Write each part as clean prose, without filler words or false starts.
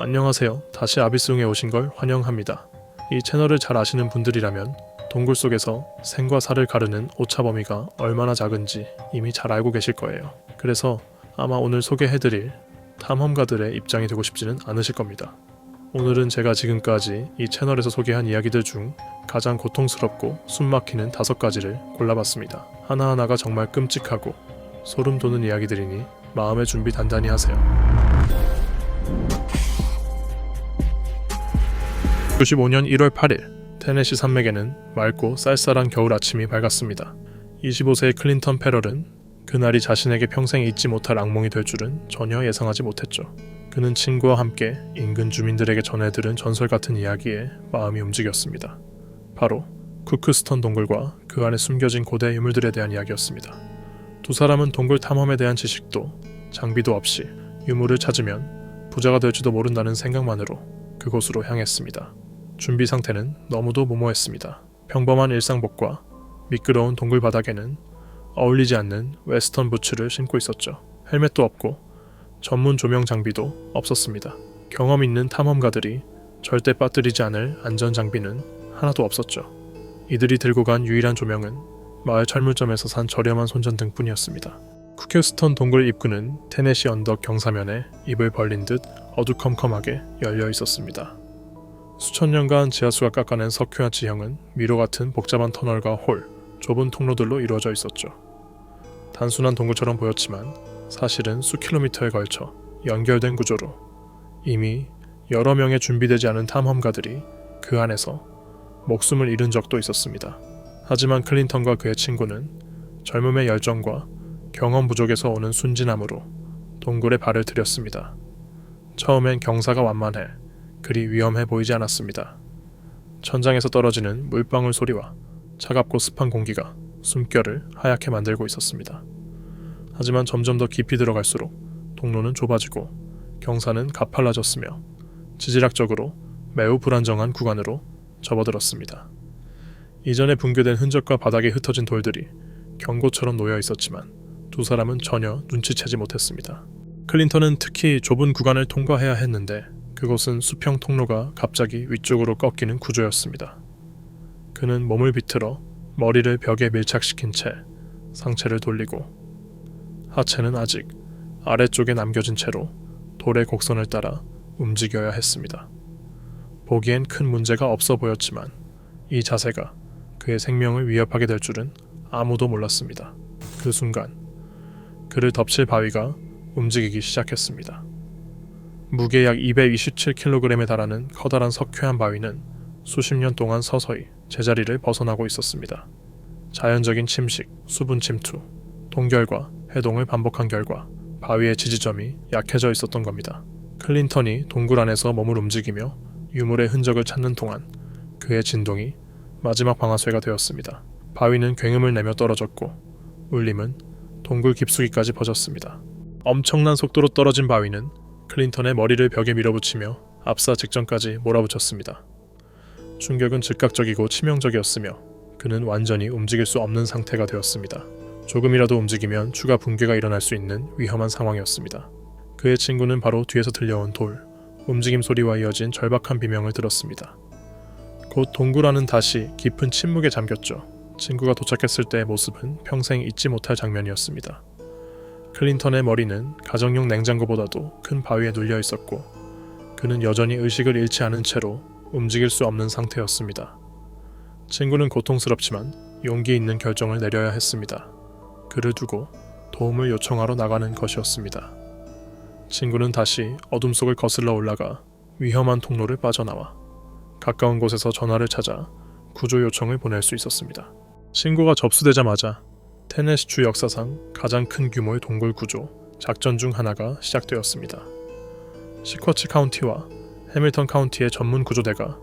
안녕하세요. 다시 아비스웅에 오신 걸 환영합니다. 이 채널을 잘 아시는 분들이라면 동굴 속에서 생과 사를 가르는 오차 범위가 얼마나 작은지 이미 잘 알고 계실 거예요. 그래서 아마 오늘 소개해드릴 탐험가들의 입장이 되고 싶지는 않으실 겁니다. 오늘은 제가 지금까지 이 채널에서 소개한 이야기들 중 가장 고통스럽고 숨막히는 5가지를 골라봤습니다. 하나하나가 정말 끔찍하고 소름 돋는 이야기들이니 마음의 준비 단단히 하세요. 95년 1월 8일 테네시 산맥에는 맑고 쌀쌀한 겨울 아침이 밝았습니다. 25세의 클린턴 패럴은 그날이 자신에게 평생 잊지 못할 악몽이 될 줄은 전혀 예상하지 못했죠. 그는 친구와 함께 인근 주민들에게 전해들은 전설 같은 이야기에 마음이 움직였습니다. 바로 쿠크스턴 동굴과 그 안에 숨겨진 고대 유물들에 대한 이야기였습니다. 두 사람은 동굴 탐험에 대한 지식도 장비도 없이 유물을 찾으면 부자가 될지도 모른다는 생각만으로 그곳으로 향했습니다. 준비 상태는 너무도 무모했습니다. 평범한 일상복과 미끄러운 동굴 바닥에는 어울리지 않는 웨스턴 부츠를 신고 있었죠. 헬멧도 없고 전문 조명 장비도 없었습니다. 경험 있는 탐험가들이 절대 빠뜨리지 않을 안전 장비는 하나도 없었죠. 이들이 들고 간 유일한 조명은 마을 철물점에서 산 저렴한 손전등뿐이었습니다. 쿠크스턴 동굴 입구는 테네시 언덕 경사면에 입을 벌린 듯 어두컴컴하게 열려 있었습니다. 수천 년간 지하수가 깎아낸 석회화 지형은 미로 같은 복잡한 터널과 홀, 좁은 통로들로 이루어져 있었죠. 단순한 동굴처럼 보였지만 사실은 수킬로미터에 걸쳐 연결된 구조로 이미 여러 명의 준비되지 않은 탐험가들이 그 안에서 목숨을 잃은 적도 있었습니다. 하지만 클린턴과 그의 친구는 젊음의 열정과 경험 부족에서 오는 순진함으로 동굴에 발을 들였습니다. 처음엔 경사가 완만해 그리 위험해 보이지 않았습니다. 천장에서 떨어지는 물방울 소리와 차갑고 습한 공기가 숨결을 하얗게 만들고 있었습니다. 하지만 점점 더 깊이 들어갈수록 통로는 좁아지고 경사는 가팔라졌으며 지질학적으로 매우 불안정한 구간으로 접어들었습니다. 이전에 붕괴된 흔적과 바닥에 흩어진 돌들이 경고처럼 놓여 있었지만 두 사람은 전혀 눈치채지 못했습니다. 클린턴은 특히 좁은 구간을 통과해야 했는데 그곳은 수평 통로가 갑자기 위쪽으로 꺾이는 구조였습니다. 그는 몸을 비틀어 머리를 벽에 밀착시킨 채 상체를 돌리고 하체는 아직 아래쪽에 남겨진 채로 돌의 곡선을 따라 움직여야 했습니다. 보기엔 큰 문제가 없어 보였지만 이 자세가 그의 생명을 위협하게 될 줄은 아무도 몰랐습니다. 그 순간 그를 덮칠 바위가 움직이기 시작했습니다. 무게 약 227kg에 달하는 커다란 석회암 바위는 수십 년 동안 서서히 제자리를 벗어나고 있었습니다. 자연적인 침식, 수분 침투, 동결과 해동을 반복한 결과 바위의 지지점이 약해져 있었던 겁니다. 클린턴이 동굴 안에서 몸을 움직이며 유물의 흔적을 찾는 동안 그의 진동이 마지막 방아쇠가 되었습니다. 바위는 굉음을 내며 떨어졌고 울림은 동굴 깊숙이까지 퍼졌습니다. 엄청난 속도로 떨어진 바위는 클린턴의 머리를 벽에 밀어붙이며 압사 직전까지 몰아붙였습니다. 충격은 즉각적이고 치명적이었으며 그는 완전히 움직일 수 없는 상태가 되었습니다. 조금이라도 움직이면 추가 붕괴가 일어날 수 있는 위험한 상황이었습니다. 그의 친구는 바로 뒤에서 들려온 돌, 움직임 소리와 이어진 절박한 비명을 들었습니다. 곧 동굴 안은 다시 깊은 침묵에 잠겼죠. 친구가 도착했을 때의 모습은 평생 잊지 못할 장면이었습니다. 클린턴의 머리는 가정용 냉장고보다도 큰 바위에 눌려 있었고 그는 여전히 의식을 잃지 않은 채로 움직일 수 없는 상태였습니다. 친구는 고통스럽지만 용기 있는 결정을 내려야 했습니다. 그를 두고 도움을 요청하러 나가는 것이었습니다. 친구는 다시 어둠 속을 거슬러 올라가 위험한 통로를 빠져나와 가까운 곳에서 전화를 찾아 구조 요청을 보낼 수 있었습니다. 신고가 접수되자마자 테네시주 역사상 가장 큰 규모의 동굴 구조 작전 중 하나가 시작되었습니다. 시쿼치 카운티와 해밀턴 카운티의 전문 구조대가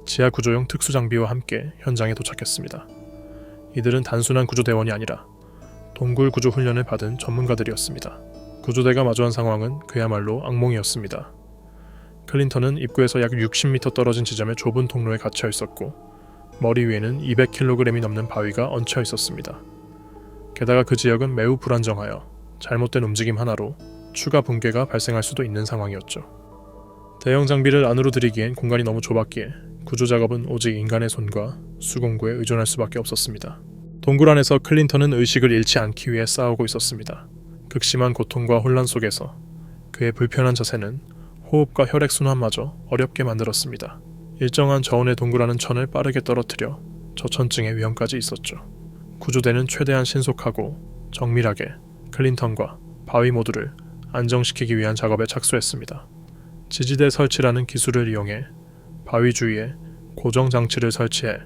지하 구조용 특수장비와 함께 현장에 도착했습니다. 이들은 단순한 구조대원이 아니라 동굴 구조 훈련을 받은 전문가들이었습니다. 구조대가 마주한 상황은 그야말로 악몽이었습니다. 클린턴은 입구에서 약 60m 떨어진 지점의 좁은 통로에 갇혀 있었고 머리 위에는 200kg이 넘는 바위가 얹혀 있었습니다. 게다가 그 지역은 매우 불안정하여 잘못된 움직임 하나로 추가 붕괴가 발생할 수도 있는 상황이었죠. 대형 장비를 안으로 들이기엔 공간이 너무 좁았기에 구조 작업은 오직 인간의 손과 수공구에 의존할 수밖에 없었습니다. 동굴 안에서 클린턴은 의식을 잃지 않기 위해 싸우고 있었습니다. 극심한 고통과 혼란 속에서 그의 불편한 자세는 호흡과 혈액순환마저 어렵게 만들었습니다. 일정한 저온의 동굴 안은 천을 빠르게 떨어뜨려 저천증의 위험까지 있었죠. 구조대는 최대한 신속하고 정밀하게 클린턴과 바위 모두를 안정시키기 위한 작업에 착수했습니다. 지지대 설치라는 기술을 이용해 바위 주위에 고정 장치를 설치해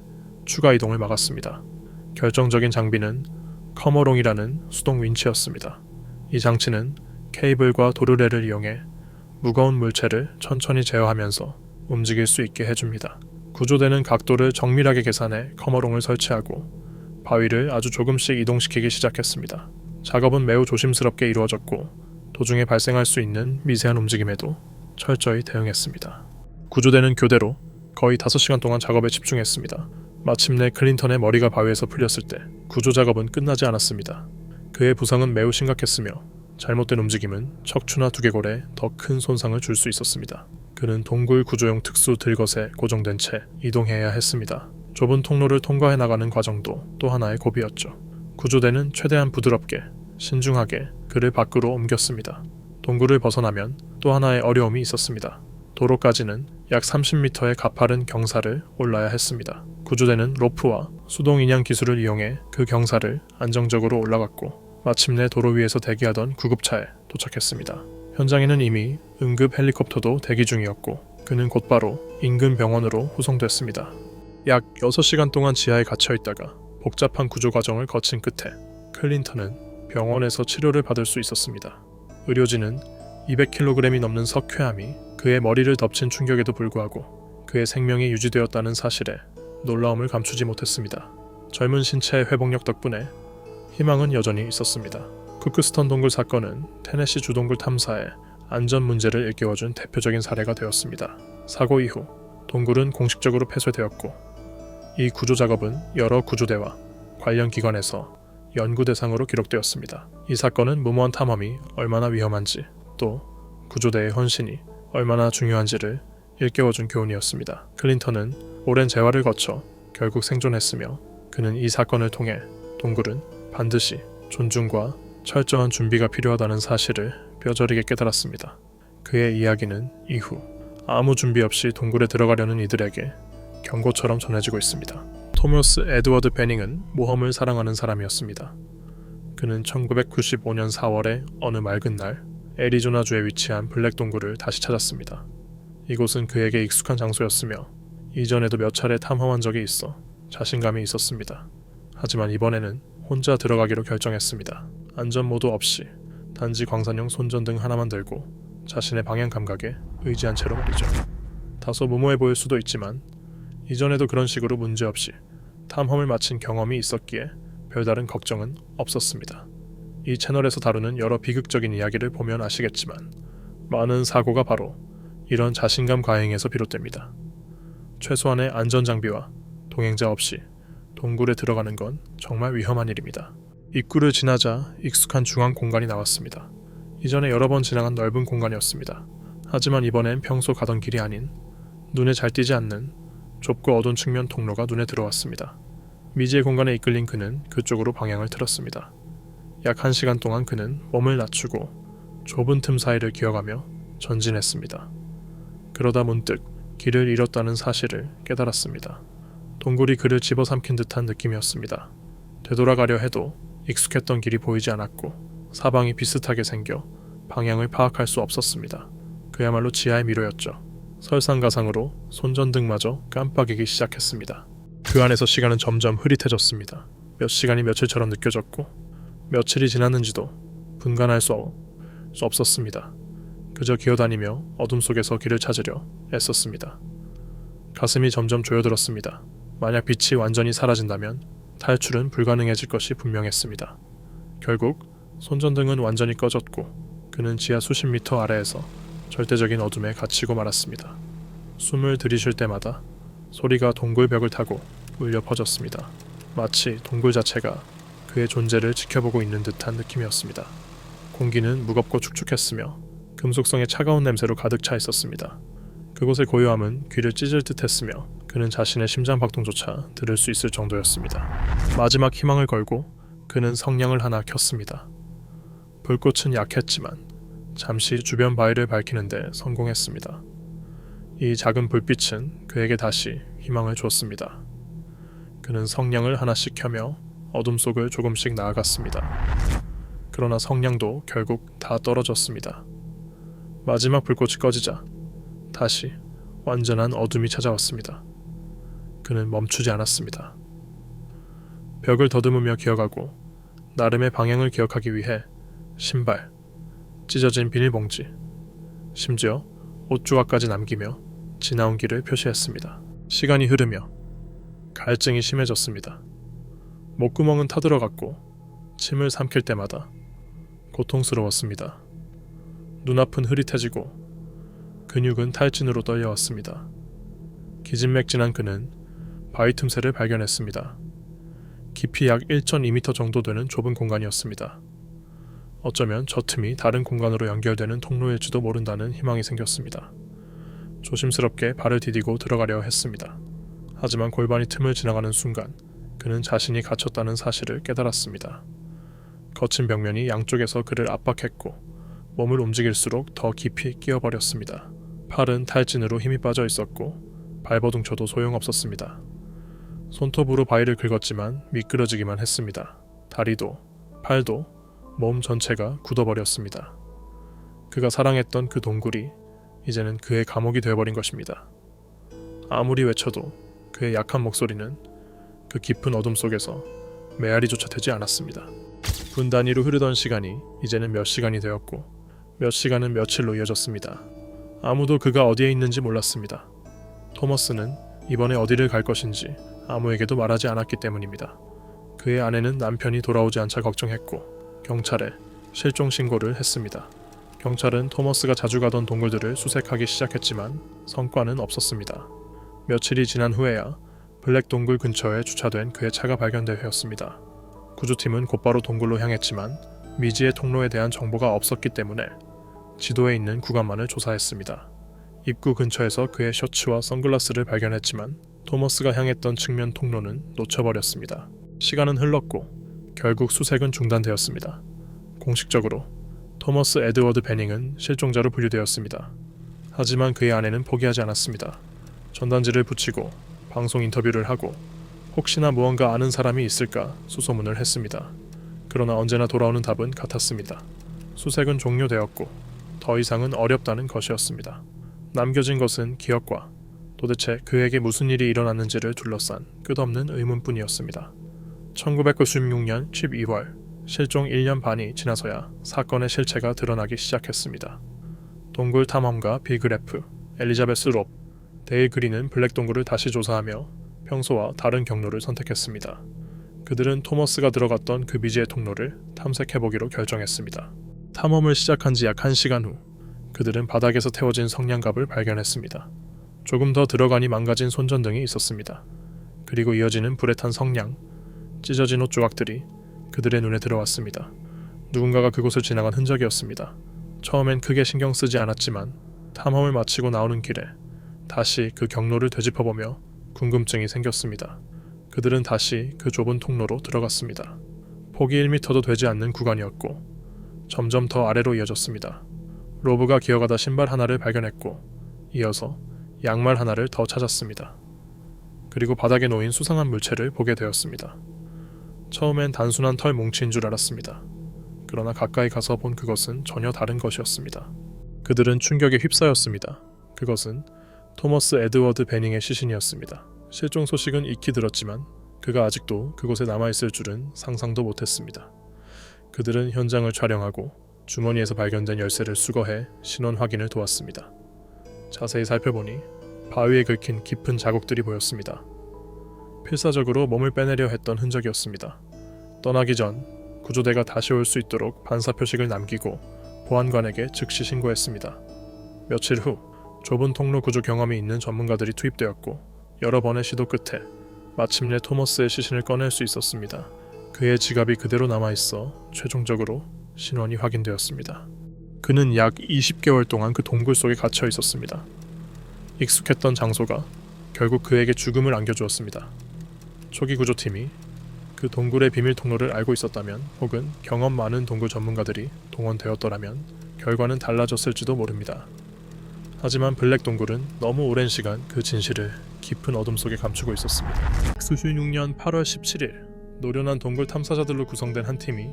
추가 이동을 막았습니다. 결정적인 장비는 커머롱이라는 수동 윈치였습니다. 이 장치는 케이블과 도르래를 이용해 무거운 물체를 천천히 제어하면서 움직일 수 있게 해줍니다. 구조대는 각도를 정밀하게 계산해 커머롱을 설치하고 바위를 아주 조금씩 이동시키기 시작했습니다. 작업은 매우 조심스럽게 이루어졌고 도중에 발생할 수 있는 미세한 움직임에도 철저히 대응했습니다. 구조대는 교대로 거의 5시간 동안 작업에 집중했습니다. 마침내 클린턴의 머리가 바위에서 풀렸을 때 구조 작업은 끝나지 않았습니다. 그의 부상은 매우 심각했으며 잘못된 움직임은 척추나 두개골에 더 큰 손상을 줄 수 있었습니다. 그는 동굴 구조용 특수 들것에 고정된 채 이동해야 했습니다. 좁은 통로를 통과해 나가는 과정도 또 하나의 고비였죠. 구조대는 최대한 부드럽게, 신중하게 그를 밖으로 옮겼습니다. 동굴을 벗어나면 또 하나의 어려움이 있었습니다. 도로까지는 약 30m의 가파른 경사를 올라야 했습니다. 구조대는 로프와 수동 인양 기술을 이용해 그 경사를 안정적으로 올라갔고 마침내 도로 위에서 대기하던 구급차에 도착했습니다. 현장에는 이미 응급 헬리콥터도 대기 중이었고 그는 곧바로 인근 병원으로 후송됐습니다. 약 6시간 동안 지하에 갇혀 있다가 복잡한 구조 과정을 거친 끝에 클린턴은 병원에서 치료를 받을 수 있었습니다. 의료진은 200kg이 넘는 석회암이 그의 머리를 덮친 충격에도 불구하고 그의 생명이 유지되었다는 사실에 놀라움을 감추지 못했습니다. 젊은 신체의 회복력 덕분에 희망은 여전히 있었습니다. 쿠크스턴 동굴 사건은 테네시 주동굴 탐사의 안전 문제를 일깨워준 대표적인 사례가 되었습니다. 사고 이후 동굴은 공식적으로 폐쇄되었고 이 구조 작업은 여러 구조대와 관련 기관에서 연구 대상으로 기록되었습니다. 이 사건은 무모한 탐험이 얼마나 위험한지 또 구조대의 헌신이 얼마나 중요한지를 일깨워준 교훈이었습니다. 클린턴은 오랜 재활을 거쳐 결국 생존했으며 그는 이 사건을 통해 동굴은 반드시 존중과 철저한 준비가 필요하다는 사실을 뼈저리게 깨달았습니다. 그의 이야기는 이후 아무 준비 없이 동굴에 들어가려는 이들에게 경고처럼 전해지고 있습니다. 토머스 에드워드 베닝은 모험을 사랑하는 사람이었습니다. 그는 1995년 4월의 어느 맑은 날 애리조나주에 위치한 블랙 동굴을 다시 찾았습니다. 이곳은 그에게 익숙한 장소였으며 이전에도 몇 차례 탐험한 적이 있어 자신감이 있었습니다. 하지만 이번에는 혼자 들어가기로 결정했습니다. 안전모도 없이 단지 광산용 손전등 하나만 들고 자신의 방향 감각에 의지한 채로 말이죠. 다소 무모해 보일 수도 있지만 이전에도 그런 식으로 문제없이 탐험을 마친 경험이 있었기에 별다른 걱정은 없었습니다. 이 채널에서 다루는 여러 비극적인 이야기를 보면 아시겠지만 많은 사고가 바로 이런 자신감 과잉에서 비롯됩니다. 최소한의 안전장비와 동행자 없이 동굴에 들어가는 건 정말 위험한 일입니다. 입구를 지나자 익숙한 중앙 공간이 나왔습니다. 이전에 여러 번 지나간 넓은 공간이었습니다. 하지만 이번엔 평소 가던 길이 아닌 눈에 잘 띄지 않는 좁고 어두운 측면 통로가 눈에 들어왔습니다. 미지의 공간에 이끌린 그는 그쪽으로 방향을 틀었습니다. 약 1시간 동안 그는 몸을 낮추고 좁은 틈 사이를 기어가며 전진했습니다. 그러다 문득 길을 잃었다는 사실을 깨달았습니다. 동굴이 그를 집어삼킨 듯한 느낌이었습니다. 되돌아가려 해도 익숙했던 길이 보이지 않았고 사방이 비슷하게 생겨 방향을 파악할 수 없었습니다. 그야말로 지하의 미로였죠. 설상가상으로 손전등마저 깜빡이기 시작했습니다. 그 안에서 시간은 점점 흐릿해졌습니다. 몇 시간이 며칠처럼 느껴졌고 며칠이 지났는지도 분간할 수 없었습니다. 그저 기어다니며 어둠 속에서 길을 찾으려 애썼습니다. 가슴이 점점 조여들었습니다. 만약 빛이 완전히 사라진다면 탈출은 불가능해질 것이 분명했습니다. 결국 손전등은 완전히 꺼졌고 그는 지하 수십 미터 아래에서 절대적인 어둠에 갇히고 말았습니다. 숨을 들이쉴 때마다 소리가 동굴 벽을 타고 울려 퍼졌습니다. 마치 동굴 자체가 그의 존재를 지켜보고 있는 듯한 느낌이었습니다. 공기는 무겁고 축축했으며 금속성의 차가운 냄새로 가득 차 있었습니다. 그곳의 고요함은 귀를 찢을 듯 했으며 그는 자신의 심장 박동조차 들을 수 있을 정도였습니다. 마지막 희망을 걸고 그는 성냥을 하나 켰습니다. 불꽃은 약했지만 잠시 주변 바위를 밝히는데 성공했습니다. 이 작은 불빛은 그에게 다시 희망을 줬습니다. 그는 성냥을 하나씩 켜며 어둠 속을 조금씩 나아갔습니다. 그러나 성냥도 결국 다 떨어졌습니다. 마지막 불꽃이 꺼지자 다시 완전한 어둠이 찾아왔습니다. 그는 멈추지 않았습니다. 벽을 더듬으며 기어가고 나름의 방향을 기억하기 위해 신발, 찢어진 비닐봉지, 심지어 옷조각까지 남기며 지나온 길을 표시했습니다. 시간이 흐르며 갈증이 심해졌습니다. 목구멍은 타들어갔고 침을 삼킬 때마다 고통스러웠습니다. 눈앞은 흐릿해지고 근육은 탈진으로 떨려왔습니다. 기진맥진한 그는 바위 틈새를 발견했습니다. 깊이 약 1.2m 정도 되는 좁은 공간이었습니다. 어쩌면 저 틈이 다른 공간으로 연결되는 통로일지도 모른다는 희망이 생겼습니다. 조심스럽게 발을 디디고 들어가려 했습니다. 하지만 골반이 틈을 지나가는 순간 그는 자신이 갇혔다는 사실을 깨달았습니다. 거친 벽면이 양쪽에서 그를 압박했고 몸을 움직일수록 더 깊이 끼어버렸습니다. 팔은 탈진으로 힘이 빠져 있었고 발버둥쳐도 소용없었습니다. 손톱으로 바위를 긁었지만 미끄러지기만 했습니다. 다리도 팔도 몸 전체가 굳어버렸습니다. 그가 사랑했던 그 동굴이 이제는 그의 감옥이 되어버린 것입니다. 아무리 외쳐도 그의 약한 목소리는 그 깊은 어둠 속에서 메아리조차 되지 않았습니다. 분 단위로 흐르던 시간이 이제는 몇 시간이 되었고 몇 시간은 며칠로 이어졌습니다. 아무도 그가 어디에 있는지 몰랐습니다. 토머스는 이번에 어디를 갈 것인지 아무에게도 말하지 않았기 때문입니다. 그의 아내는 남편이 돌아오지 않자 걱정했고 경찰에 실종 신고를 했습니다. 경찰은 토머스가 자주 가던 동굴들을 수색하기 시작했지만 성과는 없었습니다. 며칠이 지난 후에야 블랙 동굴 근처에 주차된 그의 차가 발견되었습니다. 구조팀은 곧바로 동굴로 향했지만 미지의 통로에 대한 정보가 없었기 때문에 지도에 있는 구간만을 조사했습니다. 입구 근처에서 그의 셔츠와 선글라스를 발견했지만 토머스가 향했던 측면 통로는 놓쳐버렸습니다. 시간은 흘렀고 결국 수색은 중단되었습니다. 공식적으로 토머스 에드워드 베닝은 실종자로 분류되었습니다. 하지만 그의 아내는 포기하지 않았습니다. 전단지를 붙이고 방송 인터뷰를 하고 혹시나 무언가 아는 사람이 있을까 수소문을 했습니다. 그러나 언제나 돌아오는 답은 같았습니다. 수색은 종료되었고 더 이상은 어렵다는 것이었습니다. 남겨진 것은 기억과 도대체 그에게 무슨 일이 일어났는지를 둘러싼 끝없는 의문뿐이었습니다. 1996년 12월 실종 1년 반이 지나서야 사건의 실체가 드러나기 시작했습니다. 동굴 탐험가 빌 그래프, 엘리자베스 롭, 데일 그린은 블랙 동굴을 다시 조사하며 평소와 다른 경로를 선택했습니다. 그들은 토머스가 들어갔던 그 미지의 통로를 탐색해보기로 결정했습니다. 탐험을 시작한 지 약 1시간 후 그들은 바닥에서 태워진 성냥갑을 발견했습니다. 조금 더 들어가니 망가진 손전등이 있었습니다. 그리고 이어지는 불에 탄 성냥, 찢어진 옷 조각들이 그들의 눈에 들어왔습니다. 누군가가 그곳을 지나간 흔적이었습니다. 처음엔 크게 신경 쓰지 않았지만 탐험을 마치고 나오는 길에 다시 그 경로를 되짚어보며 궁금증이 생겼습니다. 그들은 다시 그 좁은 통로로 들어갔습니다. 폭이 1m도 되지 않는 구간이었고 점점 더 아래로 이어졌습니다. 로브가 기어가다 신발 하나를 발견했고 이어서 양말 하나를 더 찾았습니다. 그리고 바닥에 놓인 수상한 물체를 보게 되었습니다. 처음엔 단순한 털 뭉치인 줄 알았습니다. 그러나 가까이 가서 본 그것은 전혀 다른 것이었습니다. 그들은 충격에 휩싸였습니다. 그것은 토머스 에드워드 베닝의 시신이었습니다. 실종 소식은 익히 들었지만 그가 아직도 그곳에 남아있을 줄은 상상도 못했습니다. 그들은 현장을 촬영하고 주머니에서 발견된 열쇠를 수거해 신원 확인을 도왔습니다. 자세히 살펴보니 바위에 긁힌 깊은 자국들이 보였습니다. 필사적으로 몸을 빼내려 했던 흔적이었습니다. 떠나기 전 구조대가 다시 올 수 있도록 반사 표식을 남기고 보안관에게 즉시 신고했습니다. 며칠 후 좁은 통로 구조 경험이 있는 전문가들이 투입되었고 여러 번의 시도 끝에 마침내 토머스의 시신을 꺼낼 수 있었습니다. 그의 지갑이 그대로 남아있어 최종적으로 신원이 확인되었습니다. 그는 약 20개월 동안 그 동굴 속에 갇혀 있었습니다. 익숙했던 장소가 결국 그에게 죽음을 안겨주었습니다. 초기 구조팀이 그 동굴의 비밀 통로를 알고 있었다면, 혹은 경험 많은 동굴 전문가들이 동원되었더라면 결과는 달라졌을지도 모릅니다. 하지만 블랙 동굴은 너무 오랜 시간 그 진실을 깊은 어둠 속에 감추고 있었습니다. 1996년 8월 17일, 노련한 동굴 탐사자들로 구성된 한 팀이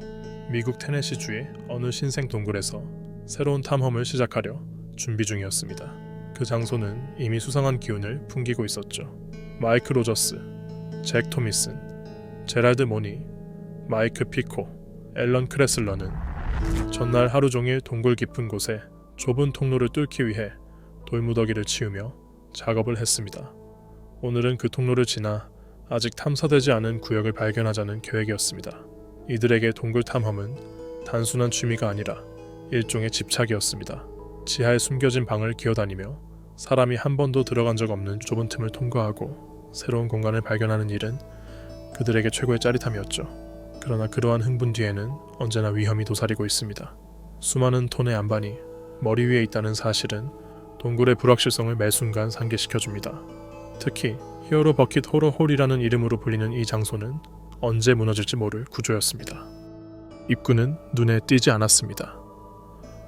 미국 테네시주의 어느 신생 동굴에서 새로운 탐험을 시작하려 준비 중이었습니다. 그 장소는 이미 수상한 기운을 풍기고 있었죠. 마이크 로저스, 잭 토미슨, 제랄드 모니, 마이크 피코, 앨런 크레슬러는 전날 하루 종일 동굴 깊은 곳에 좁은 통로를 뚫기 위해 돌무더기를 치우며 작업을 했습니다. 오늘은 그 통로를 지나 아직 탐사되지 않은 구역을 발견하자는 계획이었습니다. 이들에게 동굴 탐험은 단순한 취미가 아니라 일종의 집착이었습니다. 지하에 숨겨진 방을 기어다니며 사람이 한 번도 들어간 적 없는 좁은 틈을 통과하고 새로운 공간을 발견하는 일은 그들에게 최고의 짜릿함이었죠. 그러나 그러한 흥분 뒤에는 언제나 위험이 도사리고 있습니다. 수많은 톤의 안반이 머리 위에 있다는 사실은 동굴의 불확실성을 매 순간 상기시켜줍니다. 특히 히어로 버킷 호러 홀이라는 이름으로 불리는 이 장소는 언제 무너질지 모를 구조였습니다. 입구는 눈에 띄지 않았습니다.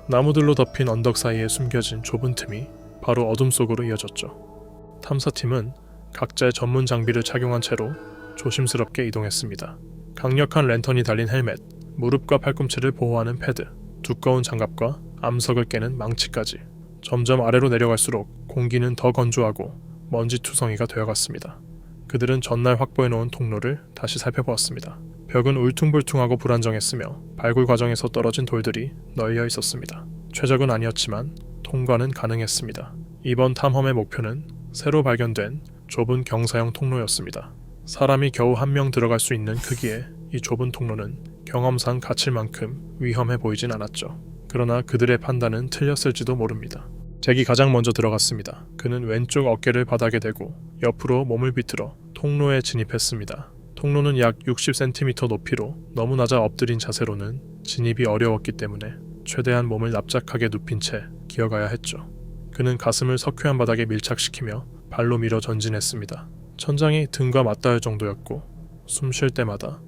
나무들로 덮인 언덕 사이에 숨겨진 좁은 틈이 바로 어둠 속으로 이어졌죠. 탐사팀은 각자의 전문 장비를 착용한 채로 조심스럽게 이동했습니다. 강력한 랜턴이 달린 헬멧, 무릎과 팔꿈치를 보호하는 패드, 두꺼운 장갑과 암석을 깨는 망치까지. 점점 아래로 내려갈수록 공기는 더 건조하고 먼지 투성이가 되어갔습니다. 그들은 전날 확보해놓은 통로를 다시 살펴보았습니다. 벽은 울퉁불퉁하고 불안정했으며 발굴 과정에서 떨어진 돌들이 널려 있었습니다. 최적은 아니었지만 통과는 가능했습니다. 이번 탐험의 목표는 새로 발견된 좁은 경사형 통로였습니다. 사람이 겨우 한 명 들어갈 수 있는 크기의 이 좁은 통로는 경험상 갇힐 만큼 위험해 보이진 않았죠. 그러나 그들의 판단은 틀렸을지도 모릅니다. 잭이 가장 먼저 들어갔습니다. 그는 왼쪽 어깨를 바닥에 대고 옆으로 몸을 비틀어 통로에 진입했습니다. 통로는 약 60cm 높이로 너무 낮아 엎드린 자세로는 진입이 어려웠기 때문에 최대한 몸을 납작하게 눕힌 채 기어가야 했죠. 그는 가슴을 석회한 바닥에 밀착시키며 발로 밀어 전진했습니다. 천장이 등과 맞닿을 정도였고 숨 쉴 때마다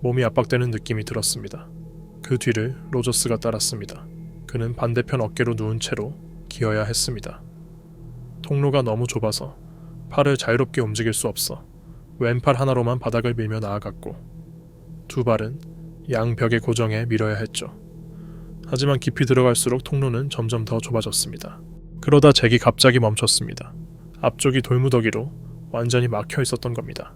몸이 압박되는 느낌이 들었습니다. 그 뒤를 로저스가 따랐습니다. 그는 반대편 어깨로 누운 채로 기어야 했습니다. 통로가 너무 좁아서 팔을 자유롭게 움직일 수 없어 왼팔 하나로만 바닥을 밀며 나아갔고 두 발은 양 벽에 고정해 밀어야 했죠. 하지만 깊이 들어갈수록 통로는 점점 더 좁아졌습니다. 그러다 잭이 갑자기 멈췄습니다. 앞쪽이 돌무더기로 완전히 막혀 있었던 겁니다.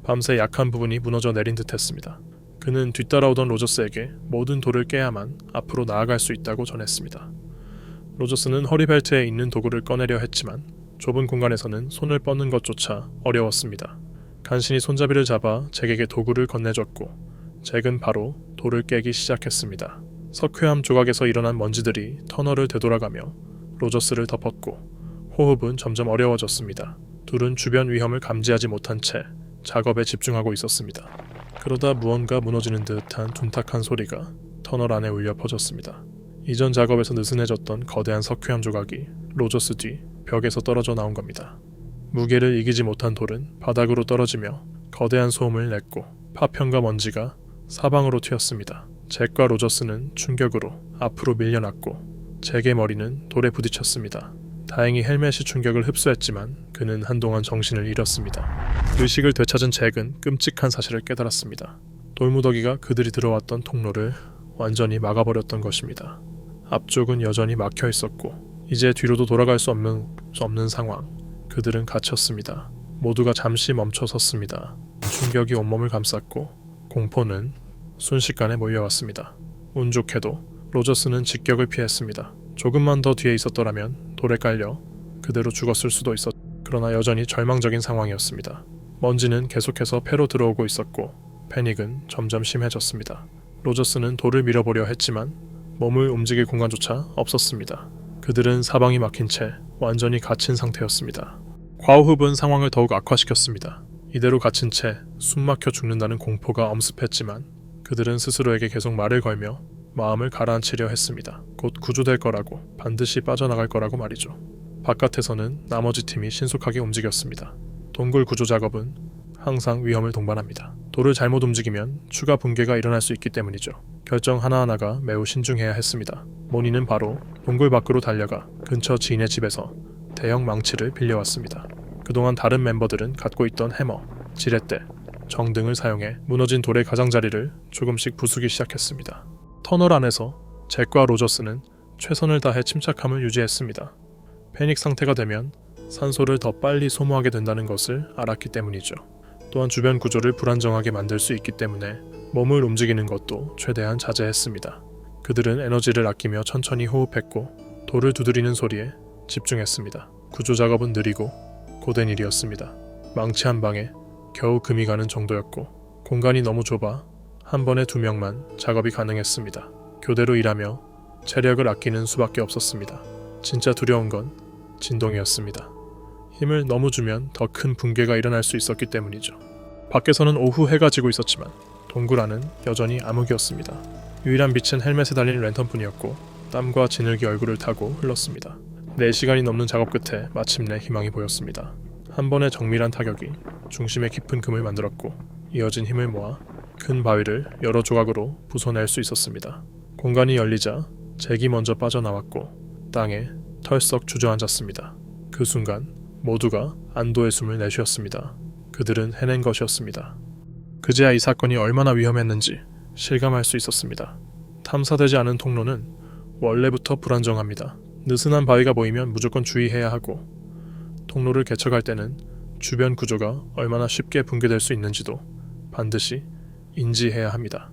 밤새 약한 부분이 무너져 내린 듯 했습니다. 그는 뒤따라오던 로저스에게 모든 돌을 깨야만 앞으로 나아갈 수 있다고 전했습니다. 로저스는 허리벨트에 있는 도구를 꺼내려 했지만 좁은 공간에서는 손을 뻗는 것조차 어려웠습니다. 간신히 손잡이를 잡아 잭에게 도구를 건네줬고 잭은 바로 돌을 깨기 시작했습니다. 석회암 조각에서 일어난 먼지들이 터널을 되돌아가며 로저스를 덮었고 호흡은 점점 어려워졌습니다. 둘은 주변 위험을 감지하지 못한 채 작업에 집중하고 있었습니다. 그러다 무언가 무너지는 듯한 둔탁한 소리가 터널 안에 울려 퍼졌습니다. 이전 작업에서 느슨해졌던 거대한 석회암 조각이 로저스 뒤 벽에서 떨어져 나온 겁니다. 무게를 이기지 못한 돌은 바닥으로 떨어지며 거대한 소음을 냈고 파편과 먼지가 사방으로 튀었습니다. 잭과 로저스는 충격으로 앞으로 밀려났고 잭의 머리는 돌에 부딪혔습니다. 다행히 헬멧이 충격을 흡수했지만 그는 한동안 정신을 잃었습니다. 의식을 되찾은 잭은 끔찍한 사실을 깨달았습니다. 돌무더기가 그들이 들어왔던 통로를 완전히 막아버렸던 것입니다. 앞쪽은 여전히 막혀 있었고 이제 뒤로도 돌아갈 수 없는 상황. 그들은 갇혔습니다. 모두가 잠시 멈춰 섰습니다. 충격이 온몸을 감쌌고 공포는 순식간에 몰려왔습니다. 운 좋게도 로저스는 직격을 피했습니다. 조금만 더 뒤에 있었더라면 돌에 깔려 그대로 죽었을 수도 있었. 그러나 여전히 절망적인 상황이었습니다. 먼지는 계속해서 폐로 들어오고 있었고 패닉은 점점 심해졌습니다. 로저스는 돌을 밀어보려 했지만 몸을 움직일 공간조차 없었습니다. 그들은 사방이 막힌 채 완전히 갇힌 상태였습니다. 과호흡은 상황을 더욱 악화시켰습니다. 이대로 갇힌 채 숨막혀 죽는다는 공포가 엄습했지만 그들은 스스로에게 계속 말을 걸며 마음을 가라앉히려 했습니다. 곧 구조될 거라고, 반드시 빠져나갈 거라고 말이죠. 바깥에서는 나머지 팀이 신속하게 움직였습니다. 동굴 구조 작업은 항상 위험을 동반합니다. 돌을 잘못 움직이면 추가 붕괴가 일어날 수 있기 때문이죠. 결정 하나하나가 매우 신중해야 했습니다. 모니는 바로 동굴 밖으로 달려가 근처 지인의 집에서 대형 망치를 빌려왔습니다. 그동안 다른 멤버들은 갖고 있던 해머, 지렛대, 정 등을 사용해 무너진 돌의 가장자리를 조금씩 부수기 시작했습니다. 터널 안에서 잭과 로저스는 최선을 다해 침착함을 유지했습니다. 패닉 상태가 되면 산소를 더 빨리 소모하게 된다는 것을 알았기 때문이죠. 또한 주변 구조를 불안정하게 만들 수 있기 때문에 몸을 움직이는 것도 최대한 자제했습니다. 그들은 에너지를 아끼며 천천히 호흡했고 돌을 두드리는 소리에 집중했습니다. 구조 작업은 느리고 고된 일이었습니다. 망치 한 방에 겨우 금이 가는 정도였고 공간이 너무 좁아 한 번에 2명만 작업이 가능했습니다. 교대로 일하며 체력을 아끼는 수밖에 없었습니다. 진짜 두려운 건 진동이었습니다. 힘을 너무 주면 더 큰 붕괴가 일어날 수 있었기 때문이죠. 밖에서는 오후 해가 지고 있었지만 동굴 안은 여전히 암흑이었습니다. 유일한 빛은 헬멧에 달린 랜턴뿐이었고 땀과 진흙이 얼굴을 타고 흘렀습니다. 4시간이 넘는 작업 끝에 마침내 희망이 보였습니다. 한 번의 정밀한 타격이 중심에 깊은 금을 만들었고 이어진 힘을 모아 큰 바위를 여러 조각으로 부숴낼 수 있었습니다. 공간이 열리자 잭이 먼저 빠져나왔고 땅에 털썩 주저앉았습니다. 그 순간 모두가 안도의 숨을 내쉬었습니다. 그들은 해낸 것이었습니다. 그제야 이 사건이 얼마나 위험했는지 실감할 수 있었습니다. 탐사되지 않은 통로는 원래부터 불안정합니다. 느슨한 바위가 보이면 무조건 주의해야 하고 통로를 개척할 때는 주변 구조가 얼마나 쉽게 붕괴될 수 있는지도 반드시 인지해야 합니다.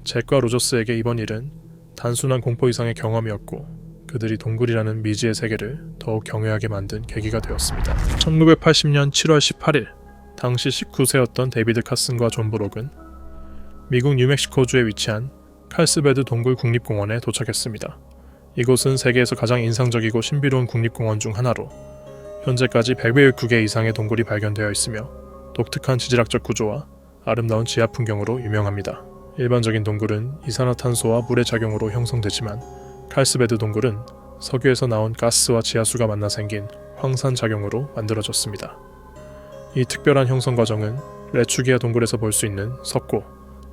잭과 로저스에게 이번 일은 단순한 공포 이상의 경험이었고 그들이 동굴이라는 미지의 세계를 더욱 경외하게 만든 계기가 되었습니다. 1980년 7월 18일 당시 19세였던 데이비드 카슨과 존 브록은 미국 뉴멕시코주에 위치한 칼스베드 동굴 국립공원에 도착했습니다. 이곳은 세계에서 가장 인상적이고 신비로운 국립공원 중 하나로 현재까지 109개 이상의 동굴이 발견되어 있으며 독특한 지질학적 구조와 아름다운 지하 풍경으로 유명합니다. 일반적인 동굴은 이산화탄소와 물의 작용으로 형성되지만 칼스베드 동굴은 석유에서 나온 가스와 지하수가 만나 생긴 황산 작용으로 만들어졌습니다. 이 특별한 형성 과정은 레추기아 동굴에서 볼 수 있는 석고,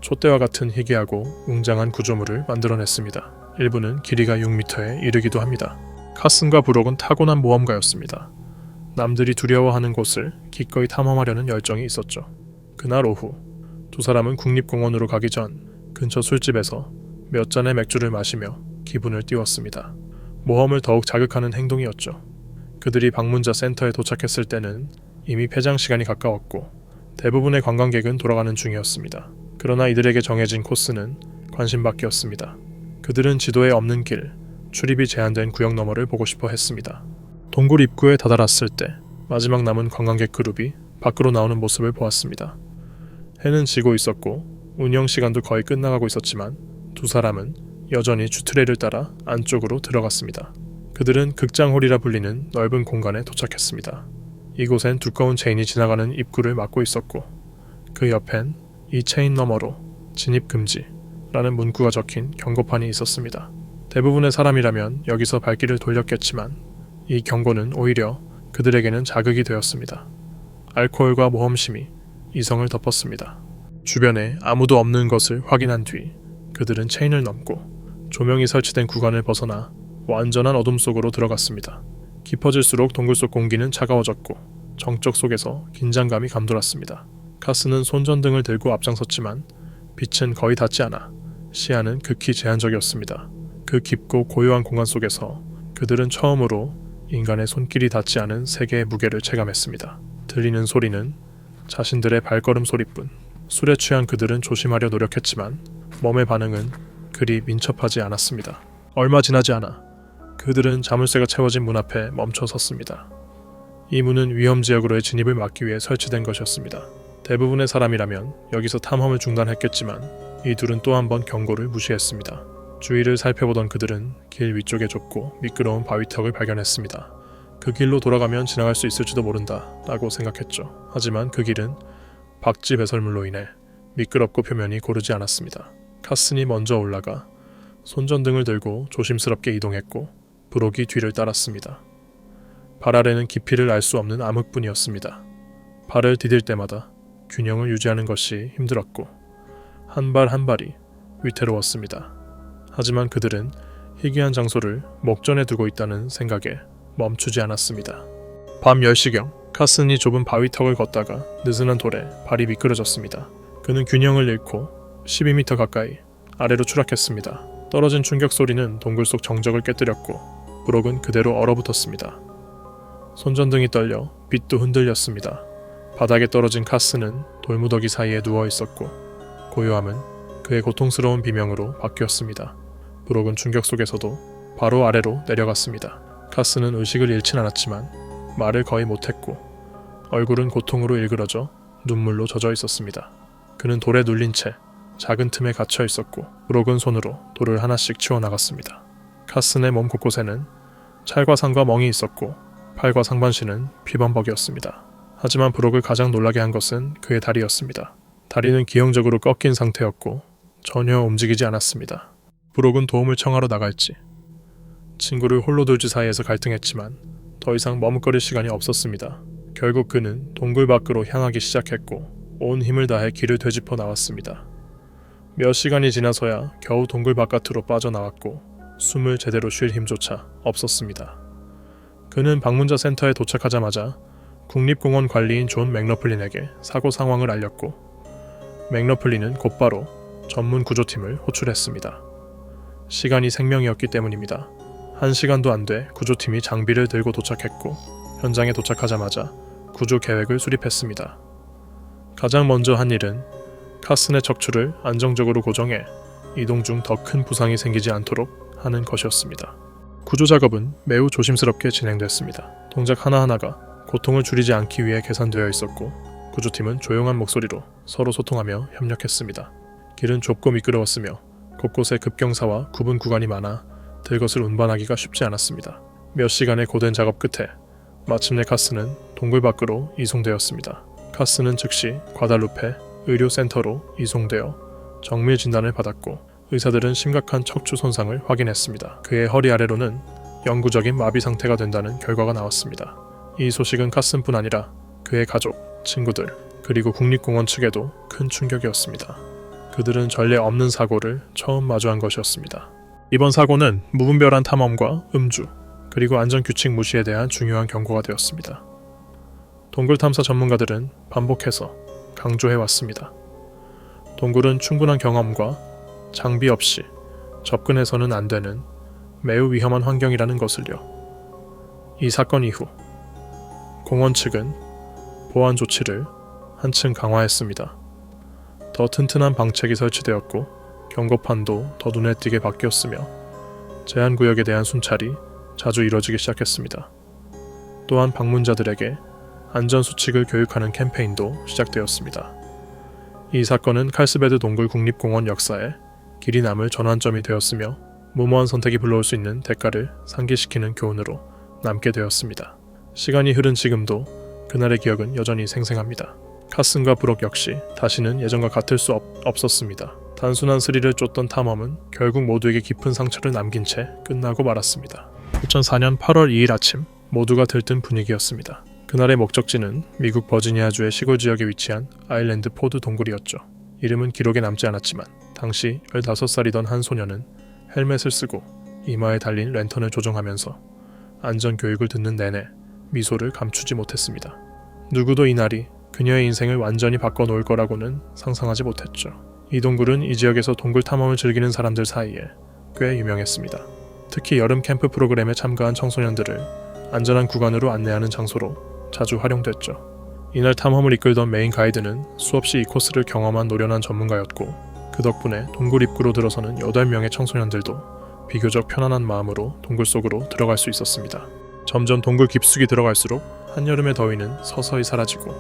촛대와 같은 희귀하고 웅장한 구조물을 만들어냈습니다. 일부는 길이가 6m에 이르기도 합니다. 카슨과 브록은 타고난 모험가였습니다. 남들이 두려워하는 곳을 기꺼이 탐험하려는 열정이 있었죠. 그날 오후 두 사람은 국립공원으로 가기 전 근처 술집에서 몇 잔의 맥주를 마시며 기분을 띄웠습니다. 모험을 더욱 자극하는 행동이었죠. 그들이 방문자 센터에 도착했을 때는 이미 폐장 시간이 가까웠고 대부분의 관광객은 돌아가는 중이었습니다. 그러나 이들에게 정해진 코스는 관심밖이었습니다. 그들은 지도에 없는 길, 출입이 제한된 구역 너머를 보고 싶어 했습니다. 동굴 입구에 다다랐을 때 마지막 남은 관광객 그룹이 밖으로 나오는 모습을 보았습니다. 해는 지고 있었고 운영 시간도 거의 끝나가고 있었지만 두 사람은 여전히 주트레이를 따라 안쪽으로 들어갔습니다. 그들은 극장홀이라 불리는 넓은 공간에 도착했습니다. 이곳엔 두꺼운 체인이 지나가는 입구를 막고 있었고 그 옆엔 이 체인 너머로 진입 금지라는 문구가 적힌 경고판이 있었습니다. 대부분의 사람이라면 여기서 발길을 돌렸겠지만 이 경고는 오히려 그들에게는 자극이 되었습니다. 알코올과 모험심이 이성을 덮었습니다. 주변에 아무도 없는 것을 확인한 뒤 그들은 체인을 넘고 조명이 설치된 구간을 벗어나 완전한 어둠 속으로 들어갔습니다. 깊어질수록 동굴 속 공기는 차가워졌고 정적 속에서 긴장감이 감돌았습니다. 카스는 손전등을 들고 앞장섰지만 빛은 거의 닿지 않아 시야는 극히 제한적이었습니다. 그 깊고 고요한 공간 속에서 그들은 처음으로 인간의 손길이 닿지 않은 세계의 무게를 체감했습니다. 들리는 소리는 자신들의 발걸음 소리뿐. 술에 취한 그들은 조심하려 노력했지만 몸의 반응은 그리 민첩하지 않았습니다. 얼마 지나지 않아 그들은 자물쇠가 채워진 문 앞에 멈춰 섰습니다. 이 문은 위험지역으로의 진입을 막기 위해 설치된 것이었습니다. 대부분의 사람이라면 여기서 탐험을 중단했겠지만 이 둘은 또 한 번 경고를 무시했습니다. 주위를 살펴보던 그들은 길 위쪽에 좁고 미끄러운 바위턱을 발견했습니다. 그 길로 돌아가면 지나갈 수 있을지도 모른다 라고 생각했죠. 하지만 그 길은 박쥐 배설물로 인해 미끄럽고 표면이 고르지 않았습니다. 카슨이 먼저 올라가 손전등을 들고 조심스럽게 이동했고 브록이 뒤를 따랐습니다. 발 아래는 깊이를 알 수 없는 암흑뿐이었습니다. 발을 디딜 때마다 균형을 유지하는 것이 힘들었고 한 발 한 발이 위태로웠습니다. 하지만 그들은 희귀한 장소를 목전에 두고 있다는 생각에 멈추지 않았습니다. 밤 10시경 카슨이 좁은 바위턱을 걷다가 느슨한 돌에 발이 미끄러졌습니다. 그는 균형을 잃고 12m 가까이 아래로 추락했습니다. 떨어진 충격 소리는 동굴 속 정적을 깨뜨렸고 브록은 그대로 얼어붙었습니다. 손전등이 떨려 빛도 흔들렸습니다. 바닥에 떨어진 카슨은 돌무더기 사이에 누워 있었고 고요함은 그의 고통스러운 비명으로 바뀌었습니다. 브록은 충격 속에서도 바로 아래로 내려갔습니다. 카슨은 의식을 잃진 않았지만 말을 거의 못했고 얼굴은 고통으로 일그러져 눈물로 젖어 있었습니다. 그는 돌에 눌린 채 작은 틈에 갇혀 있었고 브록은 손으로 돌을 하나씩 치워 나갔습니다. 카슨의 몸 곳곳에는 찰과 상과 멍이 있었고 팔과 상반신은 피범벅이었습니다. 하지만 브록을 가장 놀라게 한 것은 그의 다리였습니다. 다리는 기형적으로 꺾인 상태였고 전혀 움직이지 않았습니다. 브록은 도움을 청하러 나갈지 친구를 홀로 둘지 사이에서 갈등했지만 더 이상 머뭇거릴 시간이 없었습니다. 결국 그는 동굴 밖으로 향하기 시작했고 온 힘을 다해 길을 되짚어 나왔습니다. 몇 시간이 지나서야 겨우 동굴 바깥으로 빠져나왔고 숨을 제대로 쉴 힘조차 없었습니다. 그는 방문자 센터에 도착하자마자 국립공원 관리인 존 맥러플린에게 사고 상황을 알렸고 맥러플린은 곧바로 전문 구조팀을 호출했습니다. 시간이 생명이었기 때문입니다. 1시간도 안 돼 구조팀이 장비를 들고 도착했고 현장에 도착하자마자 구조 계획을 수립했습니다. 가장 먼저 한 일은 카슨의 척추를 안정적으로 고정해 이동 중 더 큰 부상이 생기지 않도록 하는 것이었습니다. 구조 작업은 매우 조심스럽게 진행됐습니다. 동작 하나하나가 고통을 줄이지 않기 위해 계산되어 있었고 구조팀은 조용한 목소리로 서로 소통하며 협력했습니다. 길은 좁고 미끄러웠으며 곳곳에 급경사와 굽은 구간이 많아 들것을 운반하기가 쉽지 않았습니다. 몇 시간의 고된 작업 끝에 마침내 카슨은 동굴 밖으로 이송되었습니다. 카슨은 즉시 과달루페 의료센터로 이송되어 정밀 진단을 받았고 의사들은 심각한 척추 손상을 확인했습니다. 그의 허리 아래로는 영구적인 마비 상태가 된다는 결과가 나왔습니다. 이 소식은 카슨뿐 아니라 그의 가족, 친구들, 그리고 국립공원 측에도 큰 충격이었습니다. 그들은 전례 없는 사고를 처음 마주한 것이었습니다. 이번 사고는 무분별한 탐험과 음주, 그리고 안전규칙 무시에 대한 중요한 경고가 되었습니다. 동굴 탐사 전문가들은 반복해서 강조해왔습니다. 동굴은 충분한 경험과 장비 없이 접근해서는 안 되는 매우 위험한 환경이라는 것을요. 이 사건 이후 공원 측은 보안 조치를 한층 강화했습니다. 더 튼튼한 방책이 설치되었고 경고판도 더 눈에 띄게 바뀌었으며 제한구역에 대한 순찰이 자주 이뤄지기 시작했습니다. 또한 방문자들에게 안전수칙을 교육하는 캠페인도 시작되었습니다. 이 사건은 칼스베드 동굴 국립공원 역사에 길이 남을 전환점이 되었으며 무모한 선택이 불러올 수 있는 대가를 상기시키는 교훈으로 남게 되었습니다. 시간이 흐른 지금도 그날의 기억은 여전히 생생합니다. 카슨과 브록 역시 다시는 예전과 같을 수 없었습니다. 단순한 스릴을 쫓던 탐험은 결국 모두에게 깊은 상처를 남긴 채 끝나고 말았습니다. 2004년 8월 2일 아침 모두가 들뜬 분위기였습니다. 그날의 목적지는 미국 버지니아주의 시골 지역에 위치한 아일랜드 포드 동굴이었죠. 이름은 기록에 남지 않았지만 당시 15살이던 한 소녀는 헬멧을 쓰고 이마에 달린 랜턴을 조종하면서 안전교육을 듣는 내내 미소를 감추지 못했습니다. 누구도 이날이 그녀의 인생을 완전히 바꿔놓을 거라고는 상상하지 못했죠. 이 동굴은 이 지역에서 동굴 탐험을 즐기는 사람들 사이에 꽤 유명했습니다. 특히 여름 캠프 프로그램에 참가한 청소년들을 안전한 구간으로 안내하는 장소로 자주 활용됐죠. 이날 탐험을 이끌던 메인 가이드는 수없이 이 코스를 경험한 노련한 전문가였고 그 덕분에 동굴 입구로 들어서는 8명의 청소년들도 비교적 편안한 마음으로 동굴 속으로 들어갈 수 있었습니다. 점점 동굴 깊숙이 들어갈수록 한여름의 더위는 서서히 사라지고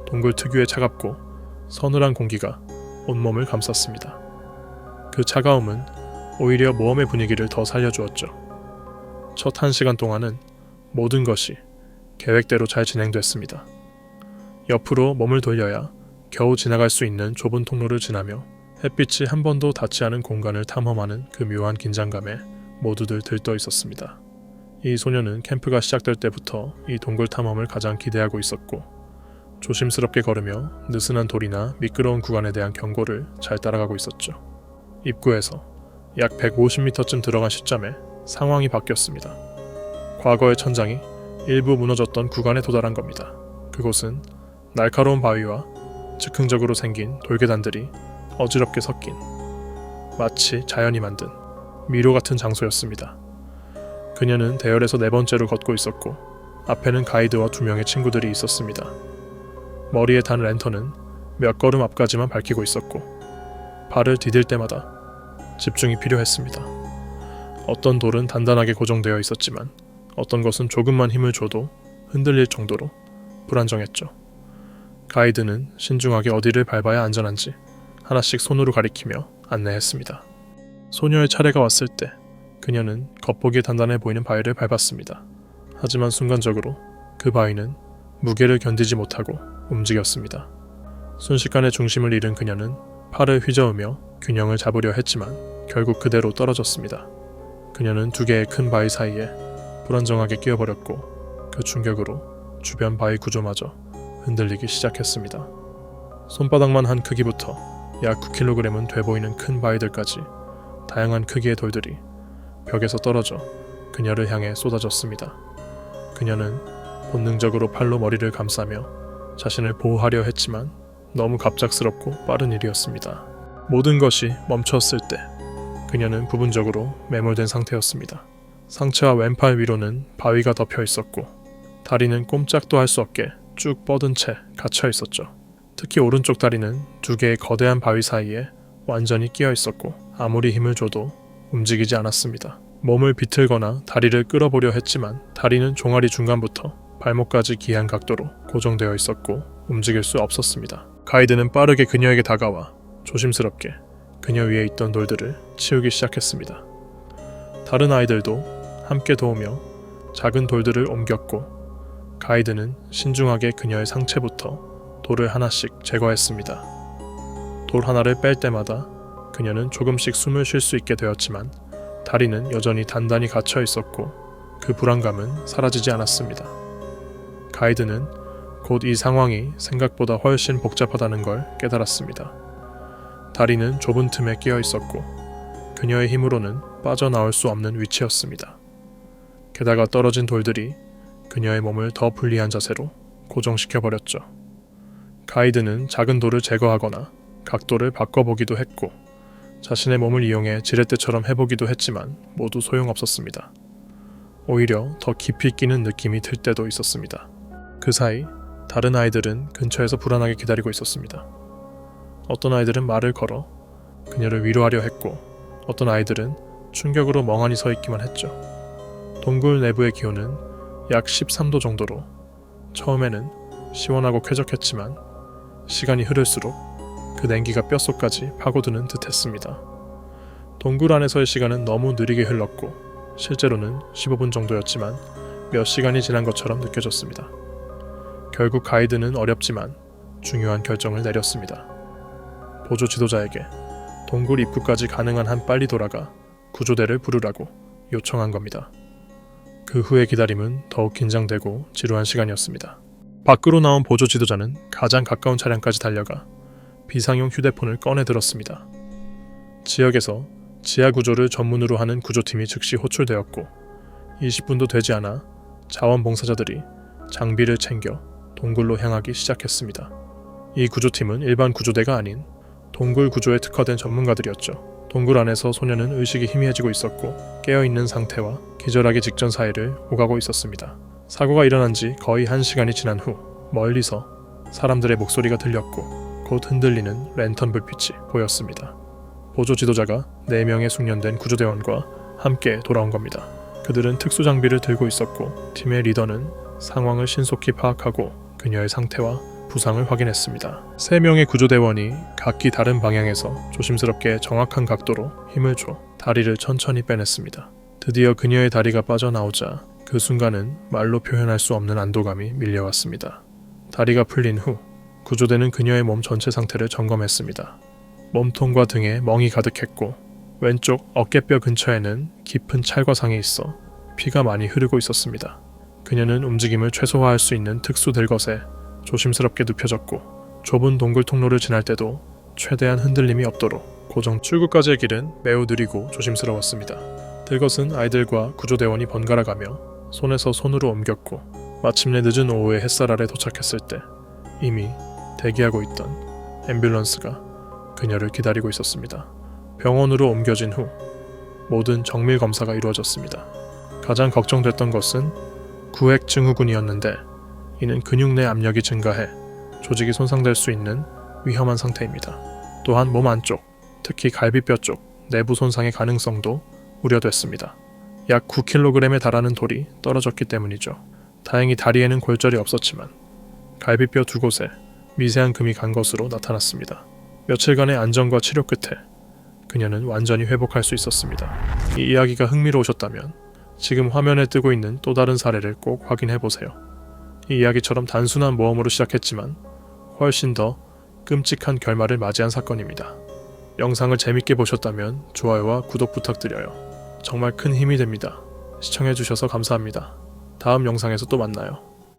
동굴 특유의 차갑고 서늘한 공기가 온몸을 감쌌습니다. 그 차가움은 오히려 모험의 분위기를 더 살려주었죠. 첫 1시간 동안은 모든 것이 계획대로 잘 진행됐습니다. 옆으로 몸을 돌려야 겨우 지나갈 수 있는 좁은 통로를 지나며 햇빛이 한 번도 닿지 않은 공간을 탐험하는 그 묘한 긴장감에 모두들 들떠 있었습니다. 이 소녀는 캠프가 시작될 때부터 이 동굴 탐험을 가장 기대하고 있었고 조심스럽게 걸으며 느슨한 돌이나 미끄러운 구간에 대한 경고를 잘 따라가고 있었죠. 입구에서 약 150m쯤 들어간 시점에 상황이 바뀌었습니다. 과거의 천장이 일부 무너졌던 구간에 도달한 겁니다. 그곳은 날카로운 바위와 즉흥적으로 생긴 돌계단들이 어지럽게 섞인 마치 자연이 만든 미로 같은 장소였습니다. 그녀는 대열에서 4번째로 걷고 있었고 앞에는 가이드와 2명의 친구들이 있었습니다. 머리에 단 랜턴은 몇 걸음 앞까지만 밝히고 있었고 발을 디딜 때마다 집중이 필요했습니다. 어떤 돌은 단단하게 고정되어 있었지만 어떤 것은 조금만 힘을 줘도 흔들릴 정도로 불안정했죠. 가이드는 신중하게 어디를 밟아야 안전한지 하나씩 손으로 가리키며 안내했습니다. 소녀의 차례가 왔을 때 그녀는 겉보기에 단단해 보이는 바위를 밟았습니다. 하지만 순간적으로 그 바위는 무게를 견디지 못하고 움직였습니다. 순식간에 중심을 잃은 그녀는 팔을 휘저으며 균형을 잡으려 했지만 결국 그대로 떨어졌습니다. 그녀는 2개의 큰 바위 사이에 불안정하게 끼어버렸고 그 충격으로 주변 바위 구조마저 흔들리기 시작했습니다. 손바닥만 한 크기부터 약 9kg은 돼 보이는 큰 바위들까지 다양한 크기의 돌들이 벽에서 떨어져 그녀를 향해 쏟아졌습니다. 그녀는 본능적으로 팔로 머리를 감싸며 자신을 보호하려 했지만 너무 갑작스럽고 빠른 일이었습니다. 모든 것이 멈췄을 때 그녀는 부분적으로 매몰된 상태였습니다. 상체와 왼팔 위로는 바위가 덮여 있었고 다리는 꼼짝도 할 수 없게 쭉 뻗은 채 갇혀 있었죠. 특히 오른쪽 다리는 2개의 거대한 바위 사이에 완전히 끼어 있었고 아무리 힘을 줘도 움직이지 않았습니다. 몸을 비틀거나 다리를 끌어보려 했지만 다리는 종아리 중간부터 발목까지 기이한 각도로 고정되어 있었고 움직일 수 없었습니다. 가이드는 빠르게 그녀에게 다가와 조심스럽게 그녀 위에 있던 돌들을 치우기 시작했습니다. 다른 아이들도 함께 도우며 작은 돌들을 옮겼고 가이드는 신중하게 그녀의 상체부터 돌을 하나씩 제거했습니다. 돌 하나를 뺄 때마다 그녀는 조금씩 숨을 쉴 수 있게 되었지만 다리는 여전히 단단히 갇혀 있었고 그 불안감은 사라지지 않았습니다. 가이드는 곧 이 상황이 생각보다 훨씬 복잡하다는 걸 깨달았습니다. 다리는 좁은 틈에 끼어 있었고 그녀의 힘으로는 빠져나올 수 없는 위치였습니다. 게다가 떨어진 돌들이 그녀의 몸을 더 불리한 자세로 고정시켜버렸죠. 가이드는 작은 돌을 제거하거나 각도를 바꿔보기도 했고 자신의 몸을 이용해 지렛대처럼 해보기도 했지만 모두 소용없었습니다. 오히려 더 깊이 끼는 느낌이 들 때도 있었습니다. 그 사이 다른 아이들은 근처에서 불안하게 기다리고 있었습니다. 어떤 아이들은 말을 걸어 그녀를 위로하려 했고 어떤 아이들은 충격으로 멍하니 서 있기만 했죠. 동굴 내부의 기온은 약 13도 정도로 처음에는 시원하고 쾌적했지만 시간이 흐를수록 그 냉기가 뼛속까지 파고드는 듯했습니다. 동굴 안에서의 시간은 너무 느리게 흘렀고 실제로는 15분 정도였지만 몇 시간이 지난 것처럼 느껴졌습니다. 결국 가이드는 어렵지만 중요한 결정을 내렸습니다. 보조 지도자에게 동굴 입구까지 가능한 한 빨리 돌아가 구조대를 부르라고 요청한 겁니다. 그 후의 기다림은 더욱 긴장되고 지루한 시간이었습니다. 밖으로 나온 보조 지도자는 가장 가까운 차량까지 달려가 비상용 휴대폰을 꺼내 들었습니다. 지역에서 지하 구조를 전문으로 하는 구조팀이 즉시 호출되었고 20분도 되지 않아 자원봉사자들이 장비를 챙겨 동굴로 향하기 시작했습니다. 이 구조팀은 일반 구조대가 아닌 동굴 구조에 특화된 전문가들이었죠. 동굴 안에서 소녀는 의식이 희미해지고 있었고 깨어있는 상태와 기절하기 직전 사이를 오가고 있었습니다. 사고가 일어난 지 거의 1시간이 지난 후 멀리서 사람들의 목소리가 들렸고 곧 흔들리는 랜턴 불빛이 보였습니다. 보조 지도자가 4명의 숙련된 구조대원과 함께 돌아온 겁니다. 그들은 특수 장비를 들고 있었고 팀의 리더는 상황을 신속히 파악하고 그녀의 상태와 부상을 확인했습니다. 3명의 구조대원이 각기 다른 방향에서 조심스럽게 정확한 각도로 힘을 줘 다리를 천천히 빼냈습니다. 드디어 그녀의 다리가 빠져나오자 그 순간은 말로 표현할 수 없는 안도감이 밀려왔습니다. 다리가 풀린 후 구조대는 그녀의 몸 전체 상태를 점검했습니다. 몸통과 등에 멍이 가득했고 왼쪽 어깨뼈 근처에는 깊은 찰과상이 있어 피가 많이 흐르고 있었습니다. 그녀는 움직임을 최소화할 수 있는 특수 들것에 조심스럽게 눕혀졌고 좁은 동굴 통로를 지날 때도 최대한 흔들림이 없도록 고정 출구까지의 길은 매우 느리고 조심스러웠습니다. 들것은 아이들과 구조대원이 번갈아가며 손에서 손으로 옮겼고 마침내 늦은 오후에 햇살 아래 도착했을 때 이미 대기하고 있던 앰뷸런스가 그녀를 기다리고 있었습니다. 병원으로 옮겨진 후 모든 정밀 검사가 이루어졌습니다. 가장 걱정됐던 것은 구획 증후군이었는데 이는 근육 내 압력이 증가해 조직이 손상될 수 있는 위험한 상태입니다. 또한 몸 안쪽, 특히 갈비뼈 쪽 내부 손상의 가능성도 우려됐습니다. 약 9kg에 달하는 돌이 떨어졌기 때문이죠. 다행히 다리에는 골절이 없었지만 갈비뼈 두 곳에 미세한 금이 간 것으로 나타났습니다. 며칠간의 안정과 치료 끝에 그녀는 완전히 회복할 수 있었습니다. 이 이야기가 흥미로우셨다면 지금 화면에 뜨고 있는 또 다른 사례를 꼭 확인해 보세요. 이 이야기처럼 단순한 모험으로 시작했지만 훨씬 더 끔찍한 결말을 맞이한 사건입니다. 영상을 재밌게 보셨다면 좋아요와 구독 부탁드려요. 정말 큰 힘이 됩니다. 시청해주셔서 감사합니다. 다음 영상에서 또 만나요.